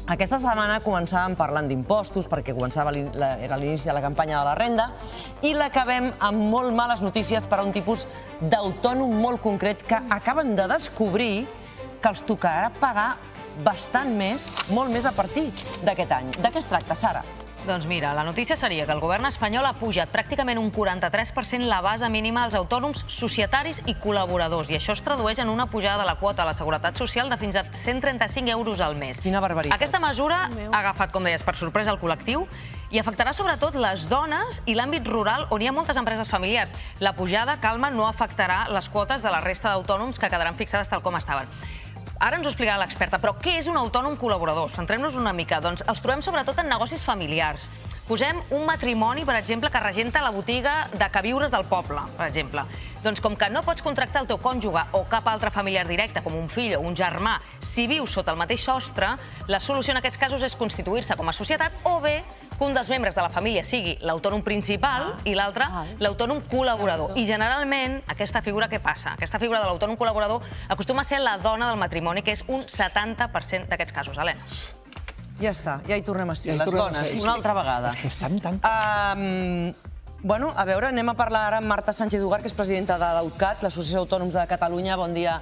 Aquesta setmana començàvem parlant d'impostos, perquè era l'inici de la campanya de la renda, i l'acabem amb molt males notícies per a un tipus d'autònom molt concret que acaben de descobrir que els tocarà pagar bastant més, molt més a partir d'aquest any. De què es tracta, Sara? Doncs mira, la notícia seria que el govern espanyol ha pujat pràcticament un 43% la base mínima als autònoms societaris i col·laboradors, i això es tradueix en una pujada de la quota a la Seguretat Social de fins a 135 euros al mes. Quina barbaritat. Aquesta mesura ha agafat, com deies, per sorpresa el col·lectiu i afectarà sobretot les dones i l'àmbit rural on hi ha moltes empreses familiars. La pujada, calma, no afectarà les quotes de la resta d'autònoms que quedaran fixades tal com estaven. Ara ens ho explicarà l'experta, però què és un autònom col·laborador? Centrem-nos una mica. Doncs els trobem sobretot en negocis familiars. Posem un matrimoni, per exemple, que regenta la botiga de queviures del poble, per exemple. Doncs com que no pots contractar el teu cònjuge o cap altre familiar directe, com un fill o un germà, si vius sota el mateix sostre, la solució en aquests casos és constituir-se com a societat o bé que un dels membres de la família sigui l'autònom principal i l'altre l'autònom col·laborador. I generalment, aquesta figura què passa? Aquesta figura de l'autònom col·laborador acostuma a ser la dona del matrimoni, que és un 70% d'aquests casos. Helena. Ja està, ja hi tornem a ser, les dones, una altra vegada. És que estan tan... Bueno, a veure, anem a parlar ara amb Marta Sánchez Ugart, que és presidenta de l'AUTCAT, l'Associació d'Autònoms de Catalunya. Bon dia,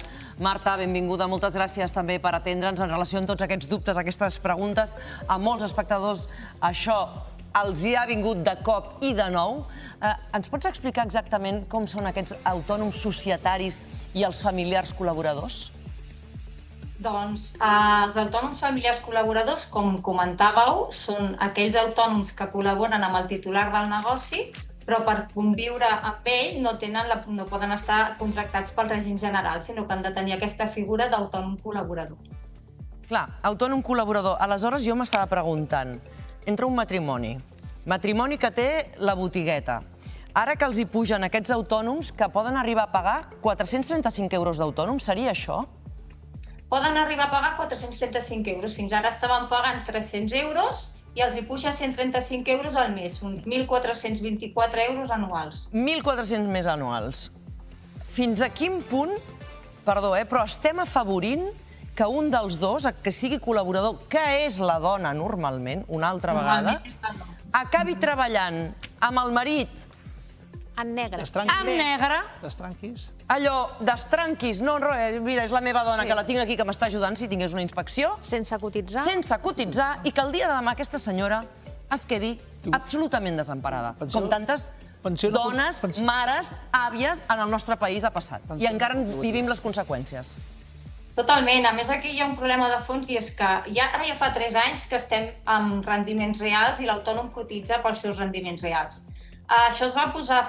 Marta, benvinguda. Moltes gràcies també per atendre'ns en relació amb tots aquests dubtes, aquestes preguntes. A molts espectadors això els hi ha vingut de cop i de nou. Ens pots explicar exactament com són aquests autònoms societaris i els familiars col·laboradors? Doncs els autònoms familiars col·laboradors, com comentàveu, són aquells autònoms que col·laboren amb el titular del negoci, però per conviure amb ell no poden estar contractats pel règim general, sinó que han de tenir aquesta figura d'autònom col·laborador. Clar, autònom col·laborador. Aleshores, jo m'estava preguntant, entre un matrimoni que té la botigueta, ara que els hi pugen aquests autònoms que poden arribar a pagar 435 euros d'autònom, seria això? Poden arribar a pagar 435 euros. Fins ara estaven pagant 300 euros i els hi puja 135 euros al mes, uns 1.424 euros anuals. 1.400 més anuals. Fins a quin punt, perdó, però estem afavorint que un dels dos, que sigui col·laborador, que és la dona normalment, una altra vegada, acabi treballant amb el marit en negre. amb negre, Destranquis. allò, destranquis, no, mira, és la meva dona que la tinc aquí que m'està ajudant si tingués una inspecció, Sense cotitzar. sense cotitzar, i que el dia de demà aquesta senyora es quedi absolutament desemparada. Com tantes dones, mares, àvies en el nostre país ha passat. I encara en vivim les conseqüències. Totalment. A més, aquí hi ha un problema de fons i és que ara ja fa 3 anys que estem amb rendiments reals i l'autònom cotitza pels seus rendiments reals. Això es va posar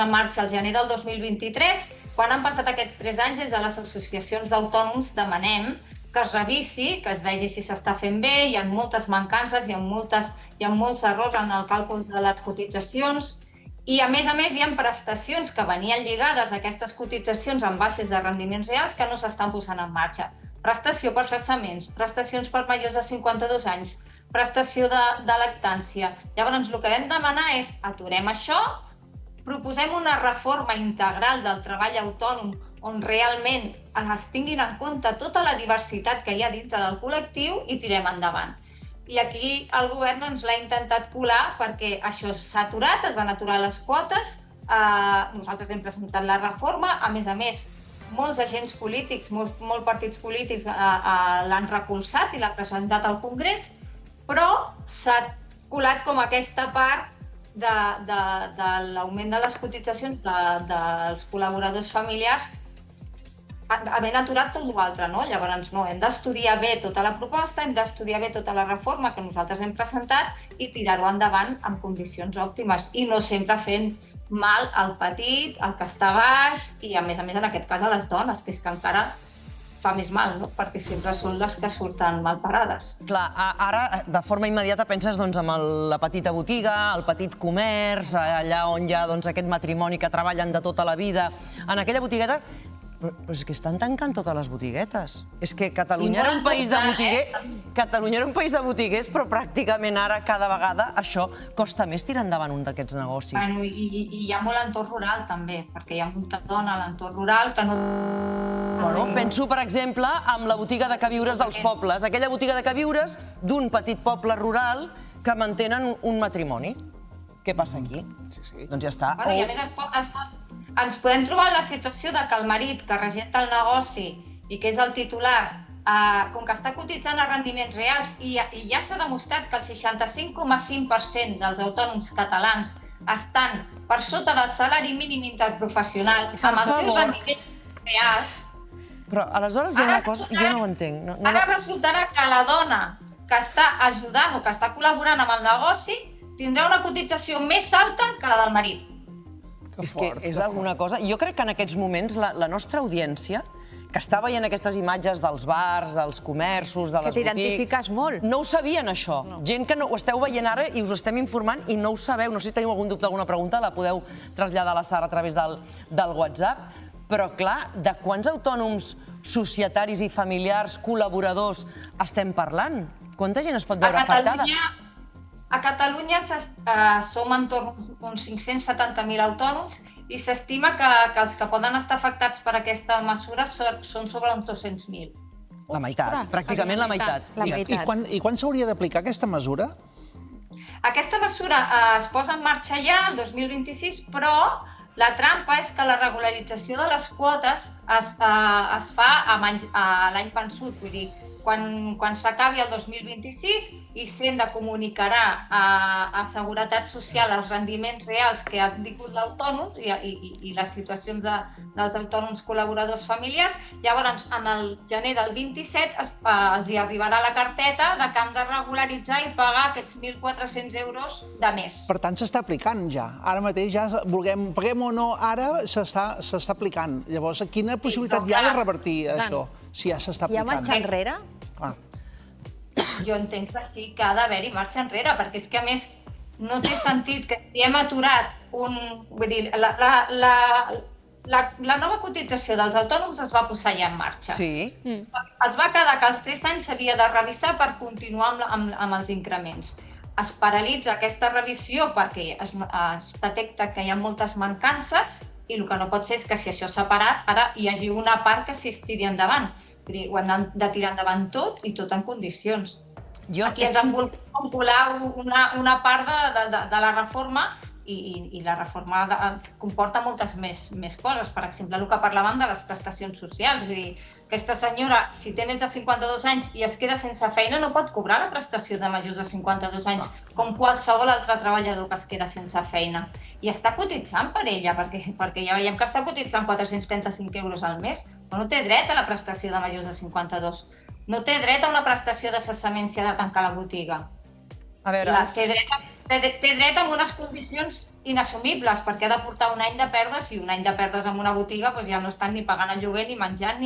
en marxa al gener del 2023. Quan han passat aquests 3 anys, des de les associacions d'autònoms demanem que es revisi, que es vegi si s'està fent bé. Hi ha moltes mancances, hi ha molts errors en el càlcul de les cotitzacions i, a més, hi ha prestacions que venien lligades a aquestes cotitzacions amb bases de rendiments reals que no s'estan posant en marxa. Prestació per cessaments, prestacions per majors de 52 anys, prestació de lactància. Llavors, el que vam demanar és aturem això, proposem una reforma integral del treball autònom on realment es tinguin en compte tota la diversitat que hi ha dintre del col·lectiu i tirem endavant. I aquí el govern ens l'ha intentat colar perquè això s'ha aturat, es van aturar les quotes, nosaltres hem presentat la reforma, a més, molts agents polítics, molts partits polítics l'han recolzat i l'han presentat al Congrés, però s'ha colat com aquesta part de l'augment de les cotitzacions dels col·laboradors familiars, havent aturat tot l'altre, no? Llavors, no, hem d'estudiar bé tota la proposta, hem d'estudiar bé tota la reforma que nosaltres hem presentat i tirar-ho endavant en condicions òptimes i no sempre fent mal al petit, al que està baix i, a més, en aquest cas, a les dones, que és que encara fa més mal, no? Perquè sempre són les que surten malparades. Clar, ara, de forma immediata, penses en la petita botiga, el petit comerç, allà on hi ha aquest matrimoni que treballen de tota la vida. En aquella botigueta, Però és que estan tancant totes les botiguetes. És que Catalunya era un país de botiguers, però pràcticament ara, cada vegada, això costa més tirar endavant un d'aquests negocis. I hi ha molt entorn rural, també, perquè hi ha molta dona a l'entorn rural que no... Penso, per exemple, amb la botiga de queviures dels pobles. Aquella botiga de queviures d'un petit poble rural que mantenen un matrimoni. Què passa aquí? Doncs ja està. I a més ens podem trobar en la situació de que el marit que regenta el negoci i que és el titular, com que està cotitzant a rendiments reals i ja s'ha demostrat que el 65,5% dels autònoms catalans estan per sota del salari mínim interprofessional amb els seus rendiments reals. Però aleshores hi ha una cosa, jo no ho entenc. Ara resultarà que la dona que està ajudant o que està col·laborant amb el negoci tindrà una cotització més alta que la del marit. És que és alguna cosa... Jo crec que en aquests moments la nostra audiència, que està veient aquestes imatges dels bars, dels comerços, de les botigues... Que botigues... t'identifiques molt. No ho sabien, això. Gent que ho esteu veient ara i us estem informant i no ho sabeu. No sé si teniu algun dubte, alguna pregunta, la podeu traslladar a la Sara a través del WhatsApp. Però, clar, de quants autònoms societaris i familiars, col·laboradors, estem parlant? Quanta gent es pot veure afectada? A Catalunya som entorn uns 570.000 autònoms i s'estima que els que poden estar afectats per aquesta mesura són sobre uns 200.000. La meitat, pràcticament la meitat. I quan s'hauria d'aplicar aquesta mesura? Aquesta mesura es posa en marxa ja el 2026, però la trampa és que la regularització de les quotes es fa l'any vençut, vull dir, quan s'acabi el 2026, Hisenda comunicarà a Seguretat Social els rendiments reals que ha tingut l'autònom i les situacions dels autònoms col·laboradors familiars. Llavors, en el gener del 27 els hi arribarà la carteta de que han de regularitzar i pagar aquests 1.400 euros de mes. Per tant, s'està aplicant ja. Ara mateix, ja paguem o no, ara s'està aplicant. Llavors, quina possibilitat hi ha de revertir això, si ja s'està aplicant? Hi ha marxa enrere? Jo entenc que sí, que ha d'haver-hi marxa enrere, perquè és que, a més, no té sentit que si hem aturat Vull dir, la nova cotització dels autònoms es va posar ja en marxa. Sí. Es va quedar que als 3 anys s'havia de revisar per continuar amb els increments. Es paralitza aquesta revisió perquè es detecta que hi ha moltes mancances i el que no pot ser és que si això s'ha parat, ara hi hagi una part que s'hi tiri endavant. Vull dir, ho hem de tirar endavant tot i tot en condicions. Aquí ens han volgut colar una part de la reforma i la reforma comporta moltes més coses. Per exemple, el que parlàvem de les prestacions socials. Vull dir, aquesta senyora, si té més de 52 anys i es queda sense feina, no pot cobrar la prestació de majors de 52 anys, com qualsevol altre treballador que es queda sense feina. I està cotitzant per ella, perquè ja veiem que està cotitzant 435 euros al mes, però no té dret a la prestació de majors de 52. No té dret a una prestació de cessament si ha de tancar la botiga. A veure... Té dret a unes condicions inassumibles, perquè ha de portar un any de pèrdues, i un any de pèrdues en una botiga ja no estan ni pagant el lloguer ni menjant,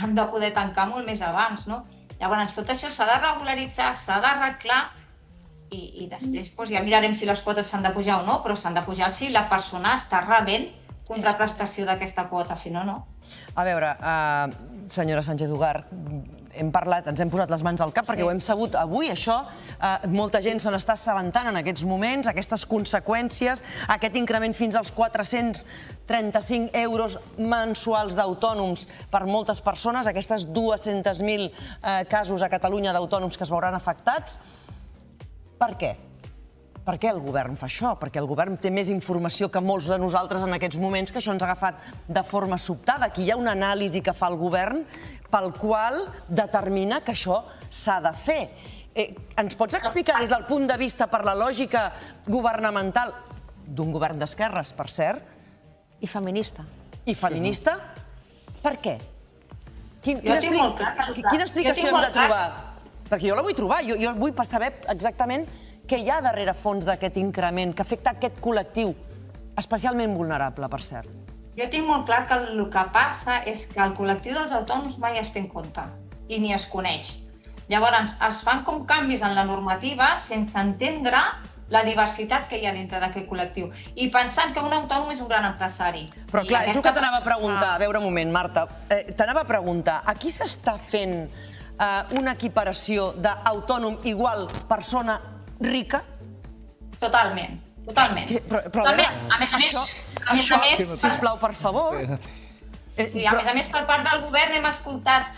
han de poder tancar molt més abans. Llavors, tot això s'ha de regularitzar, s'ha d'arreglar, i després ja mirarem si les quotes s'han de pujar o no, però s'han de pujar si la persona està rebent contraprestació d'aquesta quota, si no, no. A veure, senyora Sánchez-Ugart, hem parlat, ens hem posat les mans al cap perquè ho hem sabut avui, això. Molta gent se n'està assabentant en aquests moments, aquestes conseqüències, aquest increment fins als 435 euros mensuals d'autònoms per moltes persones, aquestes 200.000 casos a Catalunya d'autònoms que es veuran afectats. Per què? Per què el govern fa això? Perquè el govern té més informació que molts de nosaltres en aquests moments, que això ens ha agafat de forma sobtada. Aquí hi ha una anàlisi que fa el govern pel qual determina que això s'ha de fer. Ens pots explicar des del punt de vista per la lògica governamental d'un govern d'esquerres, per cert? I feminista. I feminista? Per què? Jo tinc molt clar. Quina explicació hem de trobar? Perquè jo la vull trobar. Jo vull saber exactament què hi ha darrere fons d'aquest increment que afecta aquest col·lectiu, especialment vulnerable, per cert. Jo tinc molt clar que el que passa és que el col·lectiu dels autònoms mai es té en compte i ni es coneix. Llavors, es fan com canvis en la normativa sense entendre la diversitat que hi ha dintre d'aquest col·lectiu i pensant que un autònom és un gran empresari. Però clar, és el que t'anava a preguntar. A veure, un moment, Marta. T'anava a preguntar, aquí s'està fent una equiparació d'autònom igual persona rica? Totalment, totalment. Però a veure, això, sisplau, per favor. Sí, a més, per part del govern hem escoltat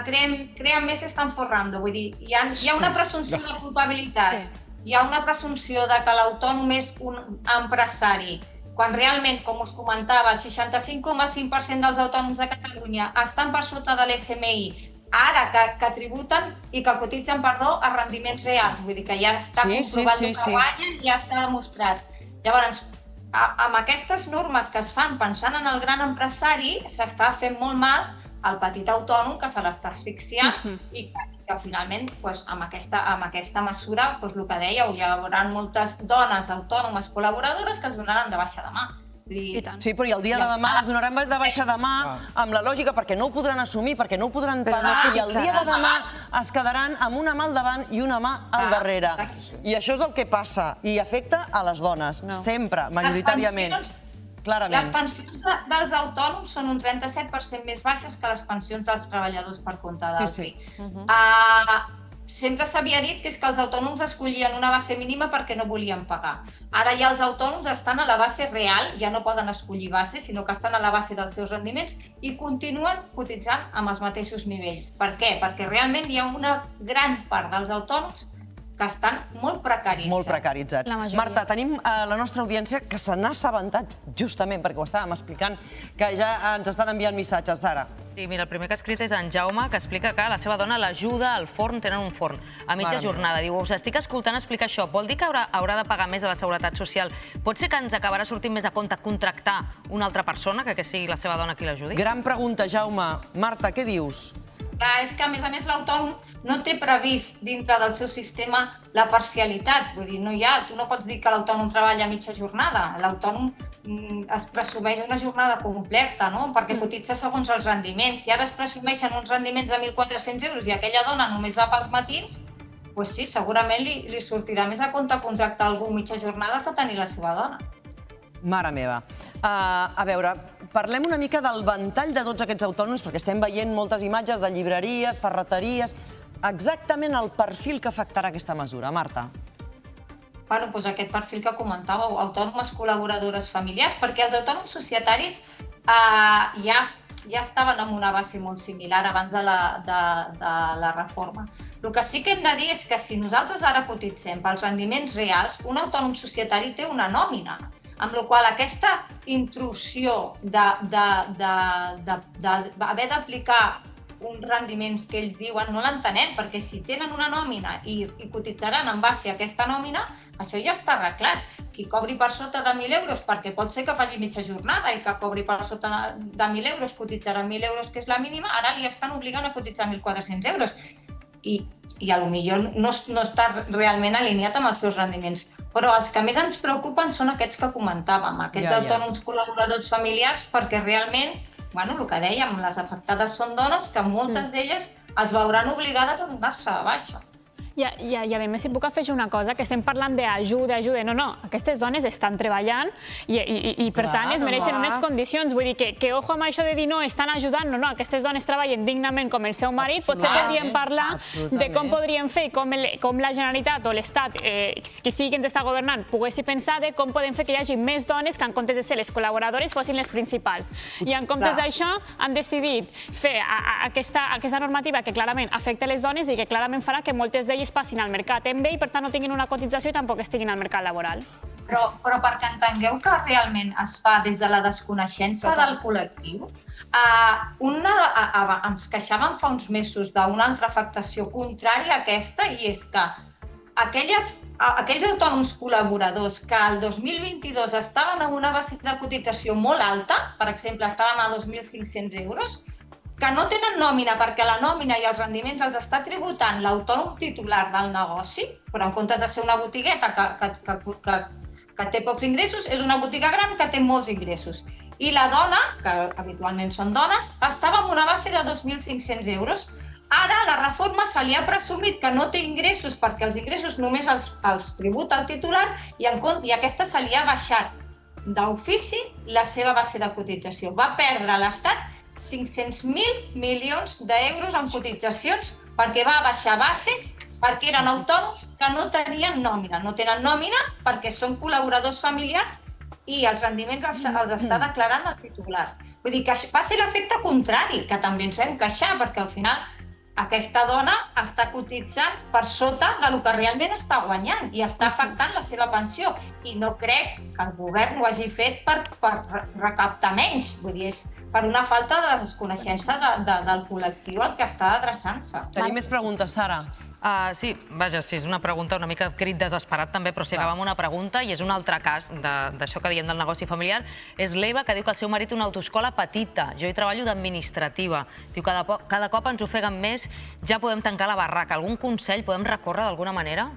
crean més estan forrando, vull dir, hi ha una presumpció de culpabilitat, hi ha una presumpció de que l'autònom és un empresari, quan realment, com us comentava, el 65,5% dels autònoms de Catalunya estan per sota de l'SMI, ara que tributen i que cotitzen, a rendiments reals, vull dir que ja està comprovat el que guanyen, ja està demostrat. Llavors, amb aquestes normes que es fan pensant en el gran empresari, s'està fent molt mal al petit autònom que se l'està asfixiant i que finalment, amb aquesta mesura, el que dèieu, hi haurà moltes dones autònomes col·laboradores que es donaran de baixa demà. Sí, però i el dia de demà es donaran de baixa demà amb la lògica perquè no ho podran assumir, perquè no ho podran pagar i el dia de demà es quedaran amb una mà al davant i una mà al darrere. I això és el que passa i afecta a les dones, sempre, majoritàriament. Les pensions dels autònoms són un 37% més baixes que les pensions dels treballadors per compte d'altri. Sempre s'havia dit que és que els autònoms escollien una base mínima perquè no volien pagar. Ara ja els autònoms estan a la base real, ja no poden escollir base, sinó que estan a la base dels seus rendiments i continuen cotitzant amb els mateixos nivells. Per què? Perquè realment hi ha una gran part dels autònoms que estan molt precaritzats. Molt precaritzats. Marta, tenim la nostra audiència que se n'ha assabentat justament, perquè ho estàvem explicant, que ja ens estan enviant missatges. Sara. Sí, mira, el primer que ha escrit és en Jaume, que explica que la seva dona l'ajuda al forn, tenen un forn, a mitja jornada. Diu, us estic escoltant explicar això, vol dir que haurà de pagar més a la Seguretat Social? Pot ser que ens acabarà sortint més a compte contractar una altra persona, que sigui la seva dona qui l'ajudi? Gran pregunta, Jaume. Marta, què dius? És que, a més, l'autònom no té previst dintre del seu sistema la parcialitat. Vull dir, tu no pots dir que l'autònom treballa a mitja jornada. L'autònom es presumeix una jornada completa, perquè cotitza segons els rendiments. Si ara es presumeixen uns rendiments de 1.400 euros i aquella dona només va pels matins, doncs sí, segurament li sortirà més a compte contractar algú a mitja jornada que tenir la seva dona. Mare meva. A veure, parlem una mica del ventall de tots aquests autònoms, perquè estem veient moltes imatges de llibreries, ferreteries. Exactament el perfil que afectarà aquesta mesura. Marta. Doncs aquest perfil que comentàveu, autònomes col·laboradores familiars, perquè els autònoms societaris ja estaven en una base molt similar abans de la reforma. El que sí que hem de dir és que si nosaltres ara cotitzem pels rendiments reals, un autònom societari té una nòmina, amb la qual aquesta intrusió d'haver d'aplicar uns rendiments que ells diuen no l'entenem, perquè si tenen una nòmina i cotitzaran en base a aquesta nòmina, això ja està arreglat. Qui cobri per sota de 1.000 euros, perquè pot ser que faci mitja jornada i que cobri per sota de 1.000 euros, cotitzarà 1.000 euros, que és la mínima, ara li estan obligant a cotitzar 1.400 euros. I potser no està realment alineat amb els seus rendiments. Però els que més ens preocupen són aquests que comentàvem, aquests autònoms col·laboradors familiars, perquè realment, el que dèiem, les afectades són dones que moltes d'elles es veuran obligades a donar-se de baixa. I a més, si puc afegir una cosa, que estem parlant d'ajuda, no, aquestes dones estan treballant i per tant es mereixen unes condicions. Vull dir que ojo amb això de dir no, estan ajudant, no, aquestes dones treballen dignament com el seu marit, potser podríem parlar de com podríem fer, com la Generalitat o l'Estat, que sí que ens està governant, poguessi pensar de com podem fer que hi hagi més dones que en comptes de ser les col·laboradores fossin les principals. I en comptes d'això han decidit fer aquesta normativa que clarament afecta les dones i que clarament farà que moltes d'elles passin al mercat en bé i per tant no tinguin una cotització i tampoc estiguin al mercat laboral. Però perquè entengueu que realment es fa des de la desconeixença del col·lectiu, ens queixàvem fa uns mesos d'una altra afectació contrària a aquesta i és que aquells autònoms col·laboradors que el 2022 estaven en una base de cotització molt alta, per exemple, estaven a 2.500 euros, que no tenen nòmina perquè la nòmina i els rendiments els està tributant l'autònom titular del negoci, però en comptes de ser una botigueta que té pocs ingressos, és una botiga gran que té molts ingressos. I la dona, que habitualment són dones, estava en una base de 2.500 euros. Ara la reforma se li ha presumit que no té ingressos perquè els ingressos només els tributa el titular i aquesta se li ha baixat d'ofici la seva base de cotització. Va perdre l'Estat 500.000 milions d'euros en cotitzacions perquè va baixar bases perquè eren autònoms que no tenien nòmina. No tenen nòmina perquè són col·laboradors familiars i els rendiments els està declarant el titular. Vull dir que va ser l'efecte contrari, que també ens vam queixar, perquè al final aquesta dona està cotitzant per sota del que realment està guanyant i està afectant la seva pensió. I no crec que el govern ho hagi fet per recaptar menys. Vull dir, és per una falta de desconeixença del col·lectiu al que està adreçant-se. Tenim més preguntes, Sara. Sí, vaja, sí, és una pregunta una mica crit desesperat també, però si acabem una pregunta, i és un altre cas d'això que diem del negoci familiar, és l'Eva, que diu que el seu marit té una autoescola petita. Jo hi treballo d'administrativa. Diu, cada cop ens ofeguen més, ja podem tancar la barraca. Algun consell podem recórrer d'alguna manera?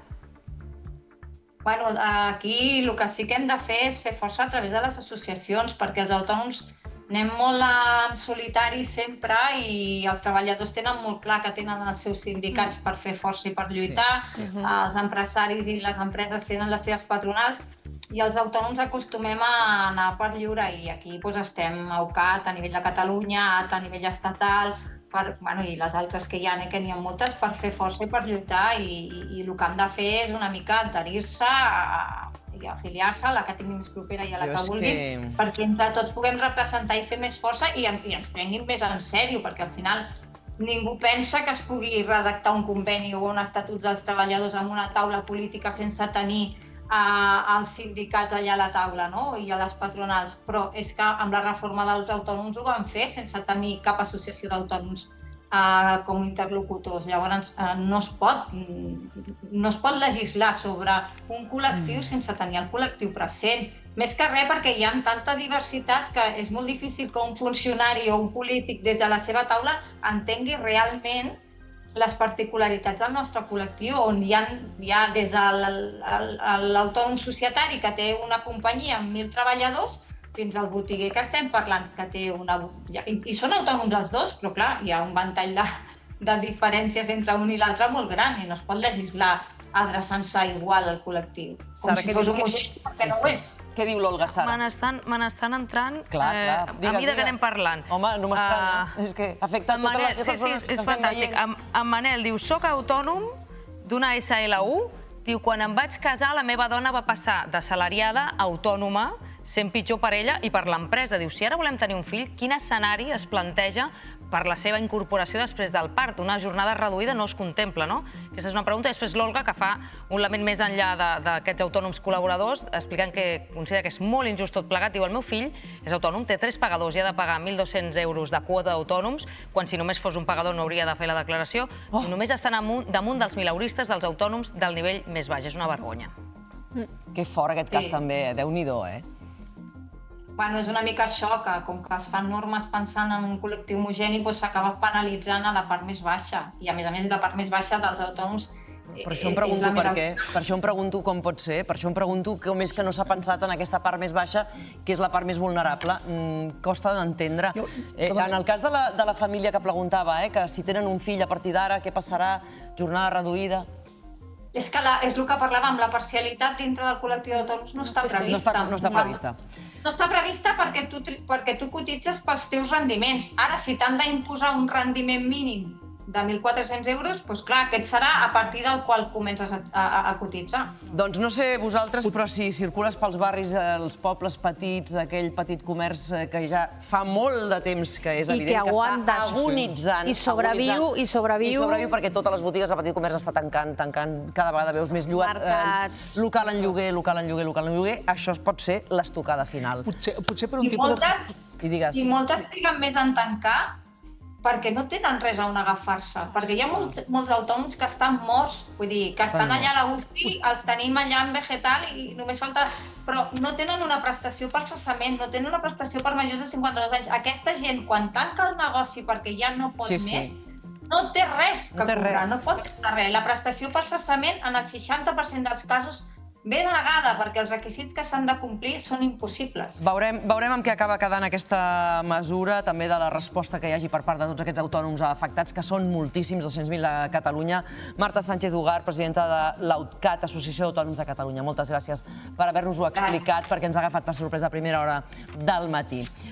Bueno, aquí el que sí que hem de fer és fer força a través de les associacions, perquè els autònoms anem molt en solitari sempre i els treballadors tenen molt clar que tenen els seus sindicats per fer força i per lluitar, els empresaris i les empreses tenen les seves patronals i els autònoms acostumem a anar per lliure i aquí estem a UCAT a nivell de Catalunya, a nivell estatal, i les altres que hi ha, que n'hi ha moltes, per fer força i per lluitar i el que han de fer és una mica adherir-se i afiliar-se a la que tingui més propera i a la que vulguin, perquè entre tots puguem representar i fer més força i ens prenguin més en sèrio, perquè al final ningú pensa que es pugui redactar un conveni o un estatut dels treballadors amb una taula política sense tenir els sindicats allà a la taula i a les patronals, però és que amb la reforma dels autònoms ho van fer sense tenir cap associació d'autònoms com interlocutors. Llavors no es pot legislar sobre un col·lectiu sense tenir el col·lectiu present. Més que res perquè hi ha tanta diversitat que és molt difícil que un funcionari o un polític des de la seva taula entengui realment les particularitats del nostre col·lectiu, on hi ha des de l'autònom societari que té una companyia amb 1.000 treballadors fins al botiguer que estem parlant, que té una... I són autònoms els dos, però clar, hi ha un ventall de diferències entre un i l'altre molt gran i no es pot legislar adreçant-se igual al col·lectiu. Com si fos homogeni, perquè no ho és. Què diu l'Olga, Sara? Me n'estan entrant a mesura que anem parlant. Home, no m'estranya. És que afecta totes les persones que estem veient. En Manel diu, soc autònom d'una SLU, diu, quan em vaig casar la meva dona va passar d'assalariada a autònoma, sent pitjor per ella i per l'empresa. Diu, si ara volem tenir un fill, quin escenari es planteja per la seva incorporació després del part? Una jornada reduïda no es contempla, no? Aquesta és una pregunta. Després l'Olga, que fa un element més enllà d'aquests autònoms col·laboradors, explicant que considera que és molt injust tot plegat. Diu, el meu fill és autònom, té 3 pagadors i ha de pagar 1.200 euros de quota d'autònoms, quan si només fos un pagador no hauria de fer la declaració. I només estan damunt dels mileuristes, dels autònoms del nivell més baix. És una vergonya. Que fort aquest cas també, Déu-n'hi-do, Bueno, és una mica això, que com que es fan normes pensant en un col·lectiu homogeni, s'acaba penalitzant a la part més baixa. I a més la part més baixa dels autònoms Per això em pregunto per què, per això em pregunto com pot ser, per això em pregunto com és que no s'ha pensat en aquesta part més baixa, que és la part més vulnerable. Costa d'entendre. En el cas de la família que preguntava, que si tenen un fill a partir d'ara, què passarà? Jornada reduïda? És que és el que parlàvem, la parcialitat dintre del col·lectiu d'autònoms no està prevista. No està prevista. No està prevista perquè tu cotitzes pels teus rendiments. Ara, si t'han d'imposar un rendiment mínim de 1.400 euros, doncs clar, aquest serà a partir del qual comences a cotitzar. Doncs no sé vosaltres, però si circules pels barris, els pobles petits, aquell petit comerç que ja fa molt de temps que és evident que està agonitzant. I sobreviu. I sobreviu perquè totes les botigues de petit comerç està tancant, cada vegada veus més lluat. Local en lloguer, això pot ser l'estocada final. Potser per un tipus de... I moltes triguen més en tancar perquè no tenen res on agafar-se, perquè hi ha molts autònoms que estan morts, vull dir, que estan allà a la UCI, els tenim allà en vegetal i només falta... Però no tenen una prestació per cessament, no tenen una prestació per majors de 52 anys. Aquesta gent, quan tanca el negoci perquè ja no pot més, no té res que cobrar, no pot cobrar res. La prestació per cessament, en el 60% dels casos, ve denegada perquè els requisits que s'han de complir són impossibles. Veurem amb què acaba quedant aquesta mesura, també de la resposta que hi hagi per part de tots aquests autònoms afectats, que són moltíssims, 200.000 a Catalunya. Marta Sánchez Ugart, presidenta de l'AUTCAT, Associació d'Autònoms de Catalunya. Moltes gràcies per haver-nos-ho explicat, perquè ens ha agafat per sorpresa a primera hora del matí.